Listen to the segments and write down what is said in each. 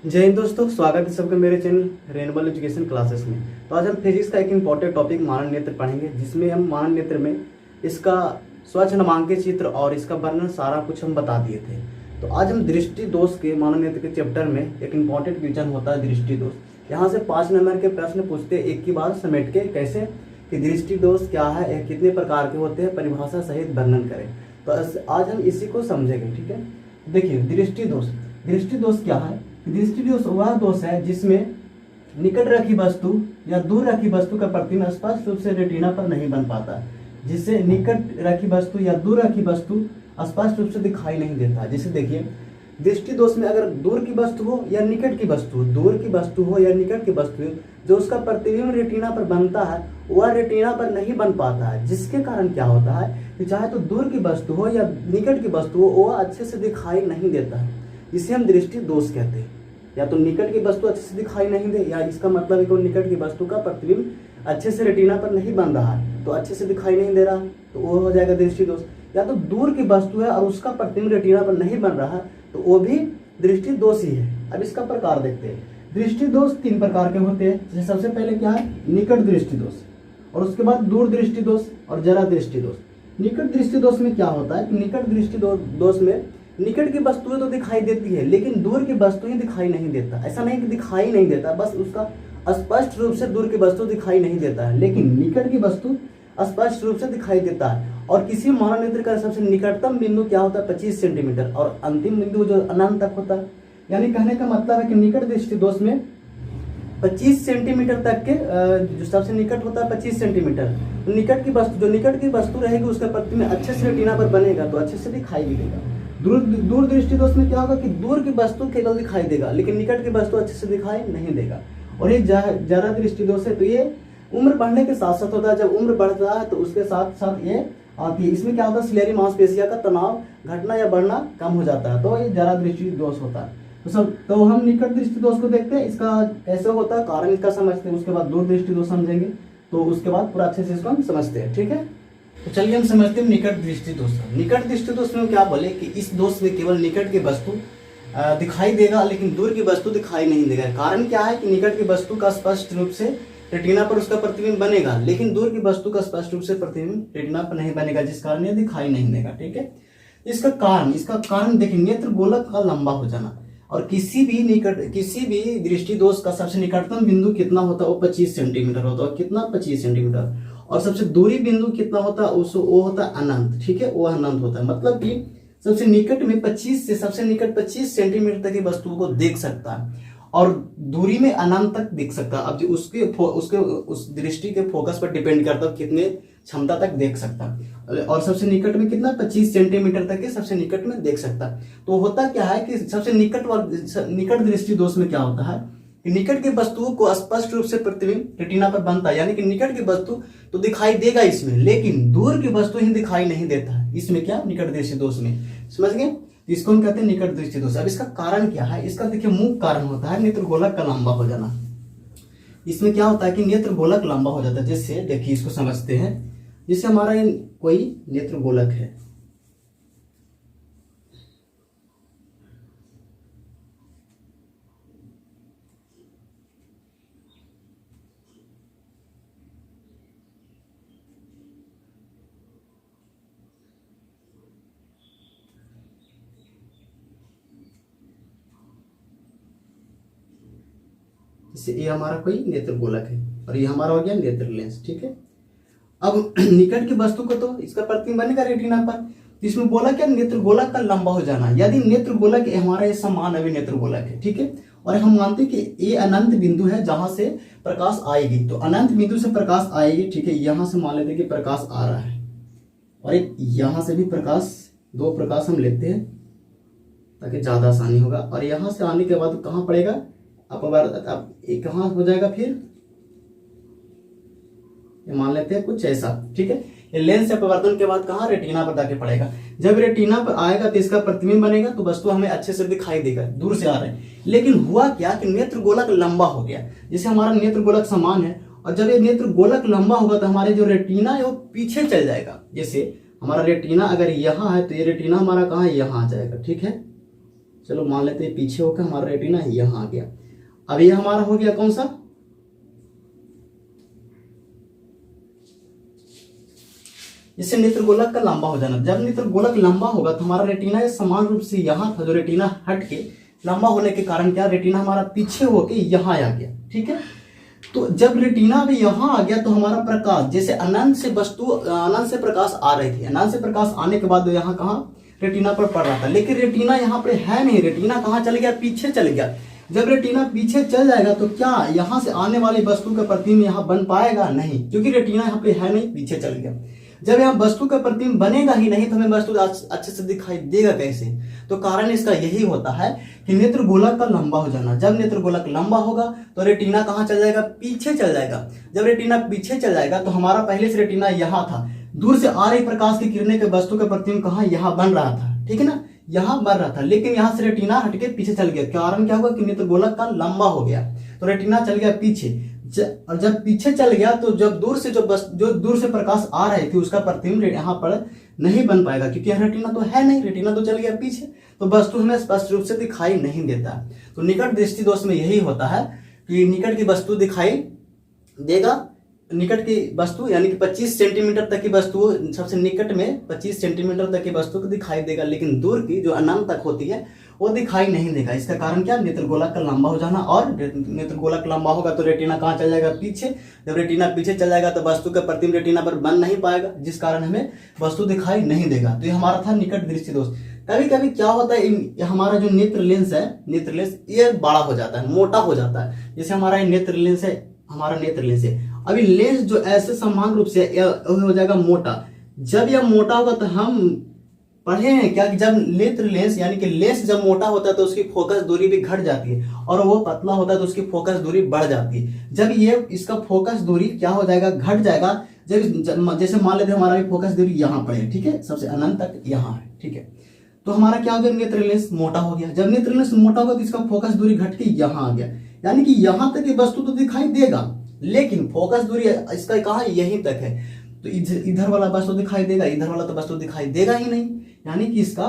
जय हिंद दोस्तों, स्वागत है सबका मेरे चैनल रेनबल एजुकेशन क्लासेस में। तो आज हम फिजिक्स का एक इम्पॉर्टेंट टॉपिक मानव नेत्र पढ़ेंगे, जिसमें हम मानव नेत्र में इसका स्वच्छ नामांकित चित्र और इसका वर्णन सारा कुछ हम बता दिए थे। तो आज हम दृष्टि दोष के मानव नेत्र के चैप्टर में एक इम्पॉर्टेंट क्वेश्चन होता है दृष्टि दोष। यहाँ से 5 नंबर के प्रश्न पूछते हैं एक की बात समेट के, कैसे कि दृष्टि दोष क्या है, कितने प्रकार के होते हैं, परिभाषा सहित वर्णन करें। तो आज हम इसी को समझेंगे। ठीक है, देखिए दृष्टि दोष क्या है। दृष्टि दोष वह दोष है जिसमें निकट रखी वस्तु या दूर रखी वस्तु का प्रतिबिंब स्पष्ट रूप से रेटिना पर नहीं बन पाता। जिससे निकट रखी वस्तु या दूर रखी वस्तु स्पष्ट रूप से दिखाई नहीं देता। जैसे देखिए दृष्टि दोष में अगर दूर की वस्तु हो या निकट की वस्तु, दूर की वस्तु हो या निकट की वस्तु हो, जो उसका प्रतिबिंब रेटिना पर बनता है वह रेटिना पर नहीं बन पाता है। जिसके कारण क्या होता है कि चाहे तो दूर की वस्तु हो या निकट की वस्तु हो, वह अच्छे से दिखाई नहीं देता है। इसे हम दृष्टि दोष कहते हैं। या तो निकट की वस्तु अच्छे से दिखाई नहीं दे, या इसका मतलब है कि निकट की वस्तु का प्रतिबिंब अच्छे से रेटिना पर नहीं बन रहा है, तो अच्छे से दिखाई नहीं दे रहा, तो वो हो जाएगा दृष्टि दोष। या तो दूर की वस्तु है और उसका प्रतिबिंब रेटिना पर नहीं बन रहा है, तो वो भी दृष्टि दोष ही है। अब इसका प्रकार देखते हैं। दृष्टि दोष 3 प्रकार के होते हैं। जैसे सबसे पहले क्या है, निकट दृष्टि दोष, और उसके बाद दूर दृष्टि दोष और जरा दृष्टि दोष। निकट दृष्टि दोष में क्या होता है कि निकट दृष्टि दोष में निकट की वस्तुएं तो दिखाई देती है, लेकिन दूर की वस्तुएं दिखाई नहीं देता। ऐसा नहीं कि दिखाई नहीं देता, बस उसका स्पष्ट रूप से दूर की वस्तु दिखाई नहीं देता है, लेकिन निकट की वस्तु स्पष्ट रूप से दिखाई देता है। और किसी मानव नेत्र का सबसे निकटतम बिंदु क्या होता है, 25 सेंटीमीटर, और अंतिम बिंदु जो अनंत तक होता है। यानी कहने का मतलब है कि निकट दृष्टि दोष में 25 सेंटीमीटर तक के जो सबसे निकट होता है 25 सेंटीमीटर, तो निकट की वस्तु जो निकट की वस्तु रहेगी उसका प्रतिबिंब अच्छे से रेटिना पर बनेगा, तो अच्छे से दिखाई भी देगा। दूर दृष्टि दोष में क्या होगा कि दूर की वस्तु केवल दिखाई देगा, लेकिन निकट की वस्तु अच्छे से दिखाई नहीं देगा। और ये जरा दृष्टि दोष है, तो ये उम्र बढ़ने के साथ साथ होता है। जब उम्र बढ़ता है तो उसके साथ साथ ये आती है। इसमें क्या होता है, सिलेरी मांसपेशियों का तनाव घटना या बढ़ना कम हो जाता है, तो ये जरा दृष्टि दोष होता है। तो हम निकट दृष्टि दोष को देखते हैं, इसका कैसे होता है, कारण इसका समझते हैं। उसके बाद दूर दृष्टि दोष समझेंगे, तो उसके बाद पूरा अच्छे से इसको हम समझते हैं। ठीक है, तो चलिए हम समझते हैं निकट दृष्टि दोष। निकट दृष्टि दोष में क्या बोले कि इस दोष में केवल निकट की वस्तु दिखाई देगा, लेकिन दूर की वस्तु दिखाई नहीं देगा। कारण क्या है कि निकट की वस्तु का स्पष्ट रूप से रेटिना पर उसका प्रतिबिंब बनेगा, लेकिन दूर की वस्तु का स्पष्ट रूप से प्रतिबिंब रेटिना पर नहीं बनेगा, जिस कारण ये दिखाई नहीं देगा। ठीक है, इसका कारण देखिए, नेत्र गोलक का लंबा हो जाना। और किसी भी दृष्टि दोष का सबसे निकटतम बिंदु कितना होता है, वो 25 सेंटीमीटर होता है। कितना, 25 सेंटीमीटर। और सबसे दूरी बिंदु कितना होता है, वो होता है अनंत। ठीक है, वो अनंत होता है। मतलब कि सबसे निकट में 25 से सबसे निकट 25 सेंटीमीटर तक की वस्तु को देख सकता है, और दूरी में अनंत तक देख सकता है। अब जो उस दृष्टि के फोकस पर डिपेंड करता है कितने क्षमता तक देख सकता है। और सबसे निकट में कितना, 25 सेंटीमीटर तक के सबसे निकट में देख सकता है। तो होता क्या है कि सबसे निकट दृष्टि दोष में क्या होता है कि निकट की वस्तुओं को स्पष्ट रूप से प्रतिबिंब रेटिना पर बनता है। यानी कि निकट की वस्तु तो दिखाई देगा इसमें, लेकिन दूर की वस्तु ही दिखाई नहीं देता है। इसमें क्या, निकट दृष्टि दोष में। समझ गए, इसको हम कहते हैं निकट दृष्टि दोष। अब इसका कारण क्या है, इसका देखिए मुख्य कारण होता है नेत्र गोलक का लंबा हो जाना। इसमें क्या होता है कि नेत्र गोलक लंबा हो जाता है। जैसे देखिए इसको समझते हैं, जैसे हमारा कोई नेत्र गोलक है, जैसे ये हमारा कोई नेत्र गोलक है और ये हमारा हो गया नेत्र लेंस। ठीक है, अब निकट की वस्तु को तो इसका प्रतिबिंब बनेगा रेटिना पर। इसमें बोला क्या, नेत्र गोलक का लंबा हो जाना। यदि नेत्र गोलक हमारा ये समान अभी नेत्र गोलक है, ठीक है, और हम मानते हैं कि ये अनंत बिंदु है जहां से प्रकाश आएगी, तो अनंत बिंदु से प्रकाश आएगी। ठीक है, यहां से मान लेते हैं कि प्रकाश आ रहा है, और एक यहां से भी प्रकाश, 2 प्रकाश हम लेते हैं ताकि ज्यादा आसानी होगा। और यहां से आने के बाद कहां पड़ेगा, अब कहां हो जाएगा, फिर ये मान लेते हैं कुछ ऐसा। ठीक है, ये लेंस से अपवर्तन के बाद कहां, रेटिना पर जाके पड़ेगा। जब रेटिना पर आएगा तो इसका प्रतिबिंब बनेगा, तो वस्तु हमें अच्छे से दिखाई देगा, दूर से आ रहे हैं। लेकिन हुआ क्या कि नेत्र गोलक लंबा हो गया। जैसे हमारा नेत्र गोलक समान है, और जब ये नेत्र गोलक लंबा होगा तो हमारे जो रेटिना है वो पीछे चल जाएगा। जैसे हमारा रेटिना अगर यहाँ है तो ये रेटिना हमारा कहाँ है, यहाँ आ जाएगा। ठीक है, चलो मान लेते हैं पीछे होकर हमारा रेटिना यहाँ आ गया। अब ये हमारा हो गया कौन सा, इससे नेत्र गोलक का लंबा हो जाना। जब नेत्र गोलक लंबा होगा तो हमारा रेटिना ये समान रूप से यहाँ था, जो रेटिना हट के लंबा होने के कारण क्या रेटिना हमारा पीछे होके यहाँ आ गया। ठीक है, तो जब रेटिना भी यहाँ आ गया तो हमारा प्रकाश, जैसे अनंत से वस्तु, अनंत से प्रकाश आ रही थी, अनंत से प्रकाश आने के बाद यहाँ कहाँ रेटिना पर पड़ रहा था, लेकिन रेटिना यहाँ पे है नहीं, रेटिना कहाँ चल गया, पीछे चल गया। जब रेटिना पीछे चल जाएगा तो क्या यहाँ से आने वाली वस्तु का प्रतिबिंब यहाँ बन पाएगा, नहीं, क्योंकि रेटिना यहाँ पे है नहीं, पीछे चल गया। जब यहाँ वस्तु का प्रतिबिंब बनेगा ही नहीं तो हमें वस्तु अच्छे से दिखाई देगा कैसे, तो कारण इसका यही होता है कि नेत्र गोलक का लंबा हो जाना। जब नेत्र गोलक लंबा होगा तो रेटिना कहाँ चल जाएगा, पीछे चल जाएगा। जब रेटिना पीछे चल जाएगा तो हमारा पहले से रेटिना यहाँ था, दूर से आ रही प्रकाश की किरणें के वस्तु का प्रतिबिंब कहाँ, यहाँ बन रहा था, ठीक है ना, यहाँ बन रहा था, लेकिन यहाँ से रेटिना हटके पीछे चल गया। कारण क्या हुआ कि नेत्र गोलक का लंबा हो गया तो रेटिना चल गया पीछे। और जब पीछे चल गया तो जब दूर से जो दूर से प्रकाश आ रही थी उसका प्रतिबिंब यहाँ पर नहीं बन पाएगा, क्योंकि यहाँ रेटिना तो है नहीं, रेटिना तो चल गया पीछे, तो वस्तु हमें स्पष्ट रूप से दिखाई नहीं देता। तो निकट दृष्टि दोष में यही होता है कि निकट की वस्तु दिखाई देगा, निकट की वस्तु यानी कि 25 सेंटीमीटर तक की वस्तु, सबसे निकट में 25 सेंटीमीटर तक की वस्तु को दिखाई देगा, लेकिन दूर की जो अनंत तक होती है वो दिखाई नहीं देगा। इसका कारण क्या, नेत्र गोलक का लंबा हो जाना। और नेत्र गोलक लंबा होगा तो रेटिना कहाँ चल जाएगा, पीछे। जब रेटिना पीछे चल जाएगा तो वस्तु का प्रतिबिंब रेटिना पर बन नहीं पाएगा, जिस कारण हमें वस्तु दिखाई नहीं देगा। तो ये हमारा था निकट दृष्टि दोष। कभी कभी क्या होता है, हमारा जो नेत्र लेंस है, नेत्र लेंस ये बड़ा हो जाता है, मोटा हो जाता है। जैसे हमारा ये नेत्र लेंस है, हमारा नेत्र लेंस है, अभी लेंस जो ऐसे समान रूप से हो जाएगा मोटा। जब यह मोटा होगा तो हम पढ़े हैं क्या कि जब नेत्र लेंस यानी कि लेंस जब मोटा होता है तो उसकी फोकस दूरी भी घट जाती है, और वो पतला होता है तो उसकी फोकस दूरी बढ़ जाती है। जब ये इसका फोकस दूरी क्या हो जाएगा, घट जाएगा। जब जैसे मान लेते हैं हमारा भी फोकस दूरी यहाँ पर है, ठीक है, सबसे अनंत तक यहाँ है, ठीक है, तो हमारा क्या हो गया, नेत्र लेंस मोटा हो गया। जब नेत्र लेंस मोटा होगा तो इसका फोकस दूरी घट के यहाँ आ गया, यानी कि यहाँ तक ये वस्तु तो दिखाई देगा, लेकिन फोकस दूरी इसका कहाँ, यहीं तक है। तो इधर वाला वस्तु दिखाई देगा, इधर वाला तो वस्तु दिखाई देगा ही नहीं। यानी कि इसका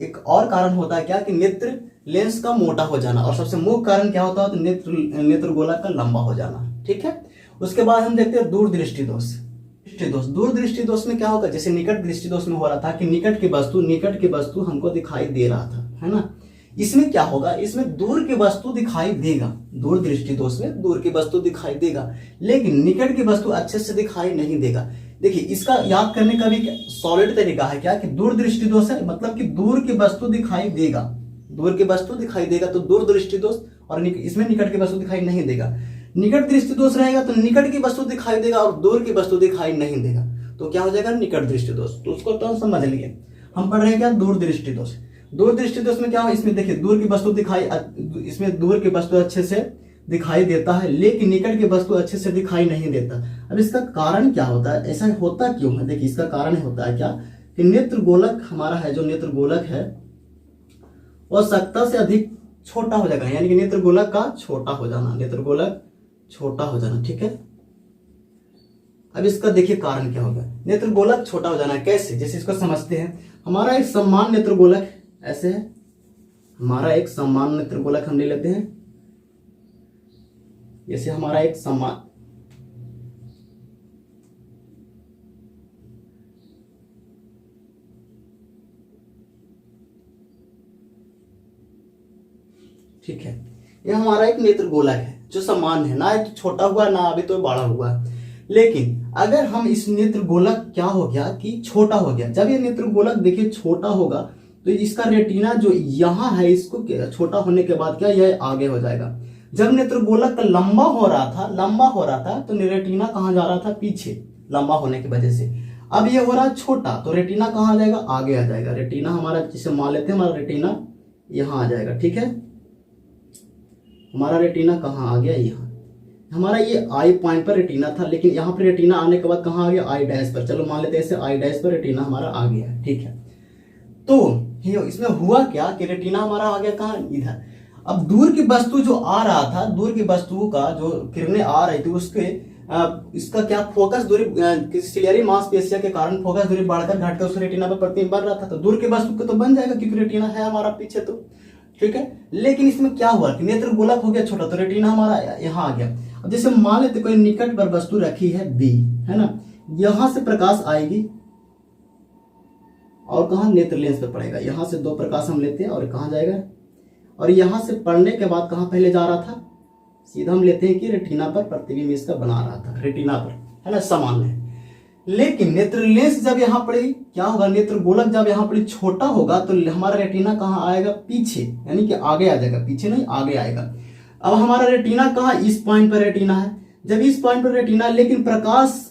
एक और कारण होता है क्या, कि नेत्र लेंस का मोटा हो जाना। और सबसे मुख्य कारण क्या होता है, तो नेत्र गोलक का लंबा हो जाना। ठीक है, उसके बाद हम देखते हैं दूरदृष्टि दोष। दूरदृष्टि दोष में क्या होगा, जैसे निकट दृष्टि दोष में हो रहा था कि निकट की वस्तु हमको दिखाई दे रहा था, है ना। इसमें क्या होगा, इसमें दूर की वस्तु दिखाई देगा। दूर दृष्टि दोष में दूर की वस्तु दिखाई देगा, लेकिन निकट की वस्तु अच्छे से दिखाई नहीं देगा। देखिए, इसका याद करने का भी सॉलिड तरीका है क्या, कि दूर दृष्टि दोष है, मतलब कि दूर की वस्तु दिखाई देगा, दूर की वस्तु दिखाई देगा, तो दूर दृष्टि दोष। और इसमें निकट की वस्तु दिखाई नहीं देगा। निकट दृष्टि दोष रहेगा तो निकट की वस्तु दिखाई देगा और दूर की वस्तु दिखाई नहीं देगा, तो क्या हो जाएगा, निकट दृष्टि दोष। तो उसको तो समझ लिए, हम पढ़ रहे हैं क्या, दूर दृष्टि दोष। दूर दृष्टि दोष में क्या हो, इसमें देखिए दूर की वस्तु इसमें दूर की वस्तु अच्छे से दिखाई देता है, लेकिन निकट की वस्तु अच्छे से दिखाई नहीं देता। अब इसका कारण क्या होता है, ऐसा होता क्यों है, देखिए इसका कारण होता है क्या, कि नेत्र गोलक हमारा है, जो नेत्र गोलक है वह सख्ता से अधिक छोटा हो जाएगा, यानी कि नेत्र गोलक का छोटा हो जाना, नेत्र गोलक छोटा हो जाना। ठीक है, अब इसका देखिए कारण क्या होगा, नेत्र गोलक छोटा हो जाना कैसे, जैसे इसको समझते हैं। हमारा एक समान नेत्र गोलक ऐसे है, हमारा एक समान नेत्र गोलक हम ले लेते हैं, जैसे हमारा एक समान, ठीक है, ये हमारा एक नेत्र गोलक है जो समान है, ना तो छोटा हुआ ना अभी तो बड़ा हुआ। लेकिन अगर हम इस नेत्र गोलक क्या हो गया कि छोटा हो गया, जब ये नेत्र गोलक देखिए छोटा होगा तो इसका रेटिना जो यहाँ है, इसको छोटा होने के बाद क्या, यह आगे हो जाएगा। जब नेत्र गोलक लंबा हो रहा था तो रेटिना कहाँ जा रहा था, पीछे, लंबा होने की वजह से। अब ये हो रहा छोटा तो रेटिना कहाँ आ जाएगा, आगे आ जाएगा। रेटिना हमारा, जिसे मान लेते हैं हमारा रेटिना यहाँ आ जाएगा। ठीक है, हमारा रेटिना कहाँ आ गया, यहाँ। हमारा ये आई पॉइंट पर रेटिना था, लेकिन यहाँ पर रेटिना आने के बाद कहाँ आ गया, आई डैश पर। चलो मान लेते हैं ऐसे, आई डैश पर रेटिना हमारा आ गया है। ठीक है, तो इसमें हुआ क्या कि रेटिना हमारा आ गया कहाँ, इधर। अब दूर की वस्तु जो आ रहा था, दूर की वस्तु का जो किरणें आ रही थी उसके इसका क्या फोकस दूरी सिलियरी मांसपेशियों के कारण फोकस दूरी बढ़कर घटकर उस रेटिना पर प्रतिबिंब बन रहा था, तो दूर की वस्तु को तो बन जाएगा क्योंकि रेटिना है हमारा पीछे। तो ठीक है। लेकिन इसमें क्या हुआ कि नेत्र गोलक हो गया छोटा, तो रेटिना हमारा यहाँ आ गया। अब जैसे मान लेते कोई निकट पर वस्तु रखी है बी, है ना, यहां से प्रकाश आएगी और कहा नेत्र लेंस पे पड़ेगा। यहां से दो प्रकाश हम लेते हैं और कहाँ जाएगा, और यहां से पढ़ने के बाद कहाँ पहले जा रहा था, सीधा हम लेते हैं कि रेटिना पर प्रतिबिंब इसका बना रहा था, रेटिना पर, है ना, सामान्य है। लेकिन नेत्र लेंस जब यहाँ पड़ेगी क्या होगा, नेत्र गोलक जब यहाँ पड़े छोटा होगा तो हमारा रेटिना कहाँ आएगा, पीछे, यानी कि आगे आ जाएगा, पीछे नहीं आगे आएगा। अब हमारा रेटिना कहाँ, इस पॉइंट पर रेटिना है। जब इस पॉइंट पर रेटिना, लेकिन प्रकाश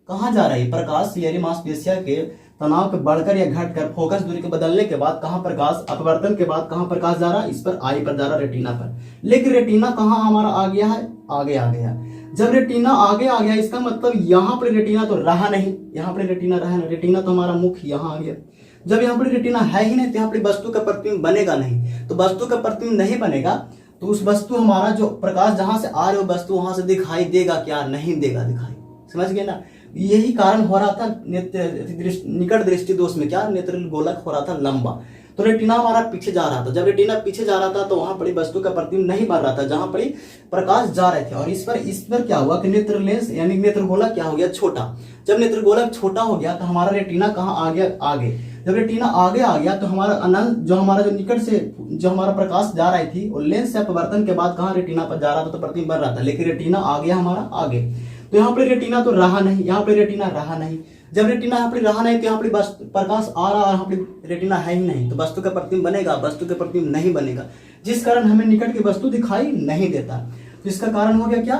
कहाँ जा रही है, प्रकाश सिलेरी मांसपेशिया के तनाव के बढ़कर या घटकर फोकस दूरी के बदलने के बाद कहाँ प्रकाश, अपवर्तन के बाद कहाँ प्रकाश जा रहा है, इस पर, आई पर जा रहा, रेटिना पर। लेकिन रेटिना कहाँ हमारा आ गया है, आगे आ गया। जब रेटिना आगे आ गया इसका मतलब यहाँ पर रेटिना तो रहा नहीं, यहाँ पर रेटिना रहा नहीं, रेटिना तो हमारा मुख यहाँ आ गया। जब यहाँ पर रेटिना है ही नहीं तो यहाँ पर वस्तु का प्रतिबिंब बनेगा नहीं, तो वस्तु का प्रतिबिंब नहीं बनेगा तो उस वस्तु हमारा जो प्रकाश जहां से आ रहे हो वस्तु वहां से दिखाई देगा क्या, नहीं देगा दिखाई, समझ गए ना। यही कारण हो रहा था निकट दृष्टि दोष में, क्या नेत्र गोलक हो रहा था लंबा, तो रेटिना हमारा पीछे जा रहा था। जब रेटिना पीछे जा रहा था तो वहां पड़ी वस्तु का प्रतिबिंब नहीं बन रहा था जहां पड़ी प्रकाश जा रहे थे। और इस पर क्या हुआ कि नेत्र लेंस यानी नेत्र गोलक क्या हो गया, छोटा। जब नेत्र गोलक छोटा हो गया तो हमारा रेटिना कहाँ आ गया, आगे। जब रेटिना आगे आ गया तो हमारा अनंत जो हमारा जो निकट से जो हमारा प्रकाश जा रही थी और लेंस से अपवर्तन के बाद कहाँ रेटिना पर जा रहा था तो प्रतिबिंब बन रहा था, लेकिन रेटिना आ गया हमारा आगे। तो यहाँ पे रेटिना तो रहा नहीं, यहाँ पे रेटिना रहा नहीं। जब रेटिना यहाँ पे रहा नहीं तो यहाँ पे प्रकाश आ रहा है, यहाँ पे रेटिना है ही नहीं, तो वस्तु का प्रतिबिंब बनेगा, वस्तु का प्रतिबिंब नहीं बनेगा, जिस कारण हमें निकट की वस्तु दिखाई नहीं देता। तो इसका कारण हो गया क्या,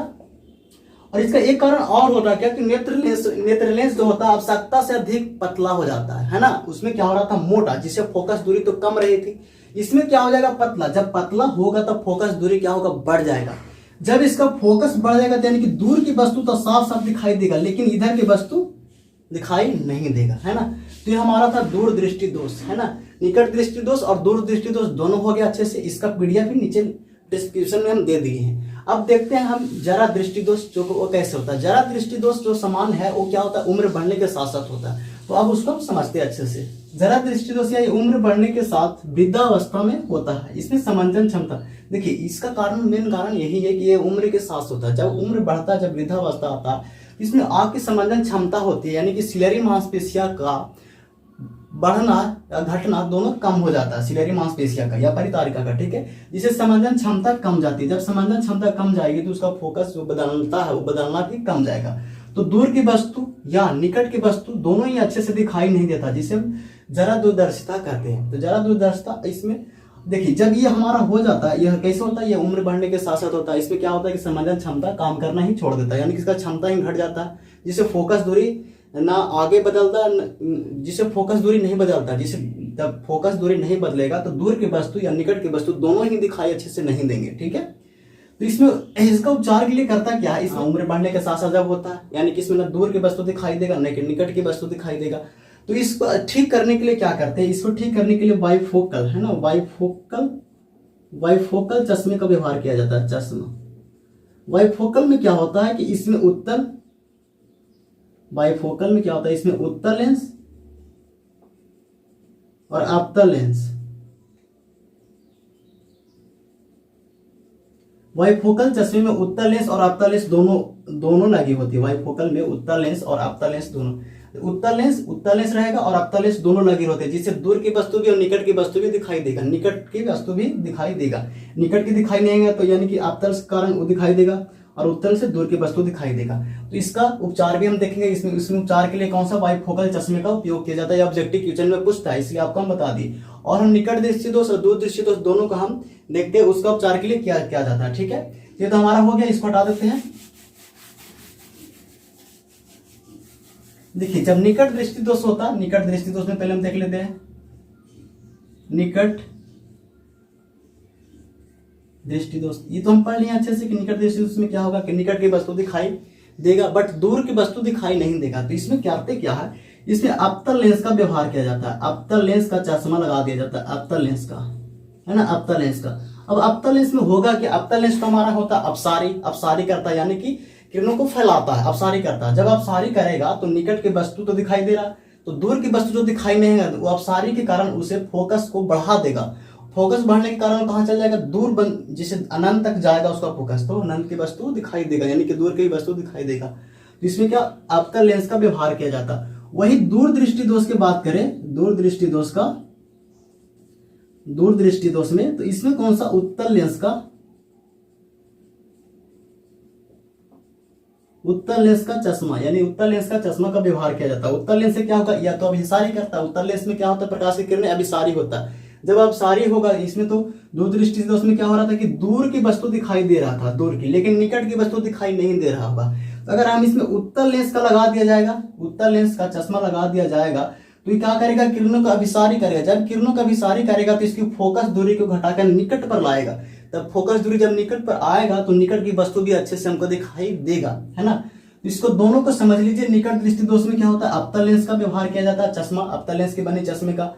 और इसका एक कारण और होता है क्या कि नेत्र लेंस जो होता है आवश्यकता से अधिक पतला हो जाता है ना। उसमें क्या हो रहा था, मोटा, जिससे फोकस दूरी तो कम रही थी, इसमें क्या हो जाएगा, पतला। जब पतला होगा तब फोकस दूरी क्या होगा, बढ़ जाएगा। जब इसका फोकस बढ़ जाएगा तो यानी कि दूर की वस्तु तो साफ साफ दिखाई देगा, लेकिन इधर की वस्तु दिखाई नहीं देगा, है ना। तो ये हमारा था दूर दृष्टि दोष, है ना। निकट दृष्टि दोष और दूर दृष्टि दोष दोनों हो गया अच्छे से। इसका पीडीएफ भी नीचे डिस्क्रिप्शन में हम दे दिए हैं। अब देखते हैं हम जरा दृष्टि दोष जो वो कैसे होता है। जरा दृष्टि दोष जो समान है वो क्या होता है, उम्र बढ़ने के साथ साथ होता है। तो अब उसको हम समझते हैं अच्छे से। जरा दृष्टि दोष या उम्र बढ़ने के साथ वृद्धावस्था में होता है। इसमें समंजन क्षमता, देखिए इसका कारण, मेन कारण यही है कि ये उम्र के साथ होता है। जब उम्र बढ़ता है, जब वृद्धावस्था आता है, इसमें आंख की समंजन क्षमता होती है, यानी कि सिलेरी मांसपेशिया का बढ़ना या घटना दोनों कम हो जाता है, सिलेरी मांसपेशिया का या परितारिका का, ठीक है। जिससे समंजन क्षमता कम जाती है। जब समंजन क्षमता कम जाएगी तो उसका फोकस जो बदलता है वो बदलना भी कम जाएगा। तो दूर की वस्तु या निकट की वस्तु दोनों ही अच्छे से दिखाई नहीं देता, जिसे हम जरा दूरदर्शिता कहते हैं। तो जरा दूरदर्शिता इसमें देखिए जब ये हमारा हो जाता है, यह कैसे होता है, ये उम्र बढ़ने के साथ साथ होता है। इसमें क्या होता है कि समंजन क्षमता काम करना ही छोड़ देता है, यानी कि इसका क्षमता ही घट जाता है, जिससे फोकस दूरी ना आगे बदलता, जिससे फोकस दूरी नहीं बदलता। जिससे जब फोकस दूरी नहीं बदलेगा तो दूर की वस्तु या निकट की वस्तु दोनों ही दिखाई अच्छे से नहीं देंगे, ठीक है। तो इसमें इसका उपचार के लिए करता क्या है, इसमें उम्र बढ़ने के साथ साथ जब होता है, यानी कि इसमें ना दूर की वस्तु दिखाई देगा न कि निकट की वस्तु दिखाई देगा। तो इसको ठीक करने के लिए क्या करते हैं, इसको ठीक करने के लिए बाइफोकल, है ना, बाइफोकल चश्मे का व्यवहार किया जाता है। चश्मा बाइफोकल में क्या होता है कि इसमें बाइफोकल में क्या होता है, इसमें उत्तल लेंस और अवतल लेंस, बाइफोकल चश्मे में उत्तल लेंस और अवतल लेंस दोनों लगी होती है। बाइफोकल में उत्तल लेंस और अवतल लेंस दोनों, उत्तल लेंस रहेगा और अवतल लेंस दोनों लगी होती है, जिससे दूर की वस्तु भी और निकट की वस्तु भी दिखाई देगा, निकट की वस्तु भी दिखाई देगा। निकट की दिखाई नहीं देगा तो यानी कि अवतल के कारण वो दिखाई देगा और उत्तल से दूर की वस्तु दिखाई देगा। तो इसका उपचार भी हम देखेंगे। इसमें उपचार के लिए कौन सा बाइफोकल चश्मे का उपयोग किया जाता है, ऑब्जेक्टिव क्वेश्चन में पूछता है, इसलिए आपको हम बता दिए। और हम निकट दृष्टि दोष और दूर दृष्टि दोष दोनों का हम देखते हैं, उसका उपचार के लिए क्या किया जाता है, ठीक है। ये तो हमारा हो गया, इसको हटा देते हैं। देखिए जब निकट दृष्टि दोष होता है, निकट दृष्टि दोष में पहले हम देख लेते हैं निकट दृष्टि दोष। ये तो हम पढ़ लिए अच्छे से कि निकट दृष्टि दोष में क्या होगा कि निकट की वस्तु दिखाई देगा बट दूर की वस्तु दिखाई नहीं देगा। तो इसमें क्या है, इसमें अवतल लेंस का व्यवहार किया जाता है, अवतल लेंस का चश्मा लगा दिया जाता है, अवतल लेंस का, है ना, अवतल लेंस का। अब अवतल लेंस में होगा कि अवतल लेंस तो हमारा होता है अपसारी करता है, यानी कि किरणों को फैलाता है, अपसारी करता है। जब अपसारी करेगा तो निकट की वस्तु तो दिखाई दे रहा, तो दूर की वस्तु जो दिखाई नहीं है वो अपसारी के कारण उसे फोकस को बढ़ा देगा फोकस बढ़ने के कारण कहाँ चल जाएगा, जिसे अनंत तक जाएगा उसका फोकस, तो अनंत की वस्तु दिखाई देगा, यानी कि दूर की वस्तु दिखाई देगा। तो इसमें क्या अवतल लेंस का व्यवहार किया जाता। वही दूरदृष्टि दोष की बात करें, दूरदृष्टि दोष में, तो इसमें कौन सा उत्तल लेंस का चश्मा, यानी उत्तल लेंस का चश्मा का व्यवहार किया जाता है। उत्तल लेंस से क्या होगा, या तो अभिसारी करता है, उत्तल लेंस में क्या होता है, प्रकाश की किरणें अभिसारी होता है। जब अभिसारी होगा इसमें, तो दूरदृष्टि दोष में क्या हो रहा था कि दूर की वस्तु दिखाई दे रहा था, दूर की, लेकिन निकट की वस्तु दिखाई नहीं दे रहा होगा। तो अगर हम इसमें उत्तल लेंस का लगा दिया जाएगा, उत्तल लेंस का चश्मा लगा दिया जाएगा, तो ये क्या करेगा, किरणों का अभिसारी करेगा। जब किरणों का अभिसारी करेगा तो इसकी फोकस दूरी को घटाकर निकट पर लाएगा। तब फोकस दूरी जब निकट पर आएगा तो निकट की वस्तु भी अच्छे से हमको दिखाई देगा, है ना। तो इसको दोनों को समझ लीजिए। निकट दृष्टि दोष में क्या होता है, अवतल लेंस का व्यवहार किया जाता है, चश्मा अवतल लेंस के बने चश्मे का,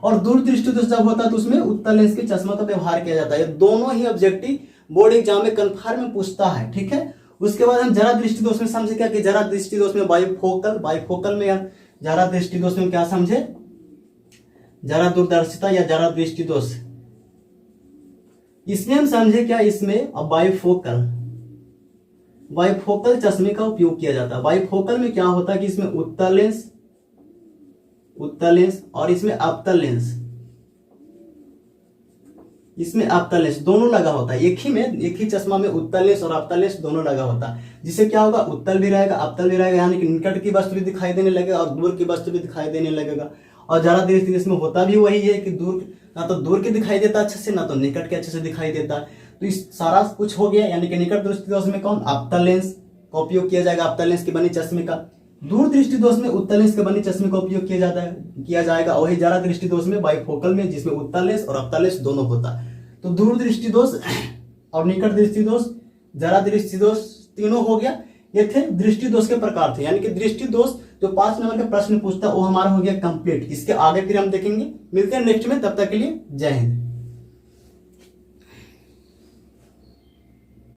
और दूर दृष्टि दोष जब होता है तो उसमें उत्तल लेंस के चश्मा का व्यवहार किया जाता है। दोनों ही ऑब्जेक्टिव बोर्ड एग्जाम में कन्फर्म में पूछता है, ठीक है। उसके बाद हम जरा दृष्टि दोष में समझे क्या कि जरा दृष्टि दोष में बाइफोकल में, जरा दृष्टि दोष में क्या समझे, जरा दूरदर्शिता या जरा दृष्टि दोष। इसमें हम समझे क्या, इसमें बाइफोकल चश्मे का उपयोग किया जाता है। बाइफोकल में क्या होता है कि इसमें उत्तल लेंस और इसमें अवतल लेंस, दोनों लगा होता है। एक ही चश्मा में उत्तल लेंस और अवतल लेंस दोनों लगा होता है, जिससे क्या होगा, उत्तल भी रहेगा अवतल भी रहेगा, यानी कि निकट की वस्तु भी दिखाई देने लगेगा और दूर की वस्तु भी दिखाई देने लगेगा। और जरा दृष्टि इसमें होता भी वही है कि ना तो दूर के दिखाई देता अच्छे से, ना तो निकट के अच्छे से दिखाई देता। तो इस सारा कुछ हो गया, यानी कि निकट दृष्टि दोष में कौन, अवतल लेंस का उपयोग किया जाएगा, अवतल लेंस के बने चश्मे का। दूर दृष्टि दोष में उत्तल लेंस के बने चश्मे का उपयोग किया जाएगा। वही जरा दृष्टि दोष में बाइफोकल में, जिसमें उत्तल लेंस और अवतल लेंस दोनों होता है। तो दूर दृष्टि दोष और निकट दृष्टि दोष, जरा दृष्टि दोष, तीनों हो गया। ये थे दृष्टि दोष के प्रकार थे, यानी कि दृष्टि दोष जो 5 नंबर का प्रश्न पूछता है वो हमारा हो गया कंप्लीट। इसके आगे फिर हम देखेंगे। मिलते हैं नेक्स्ट में, तब तक के लिए जय हिंद।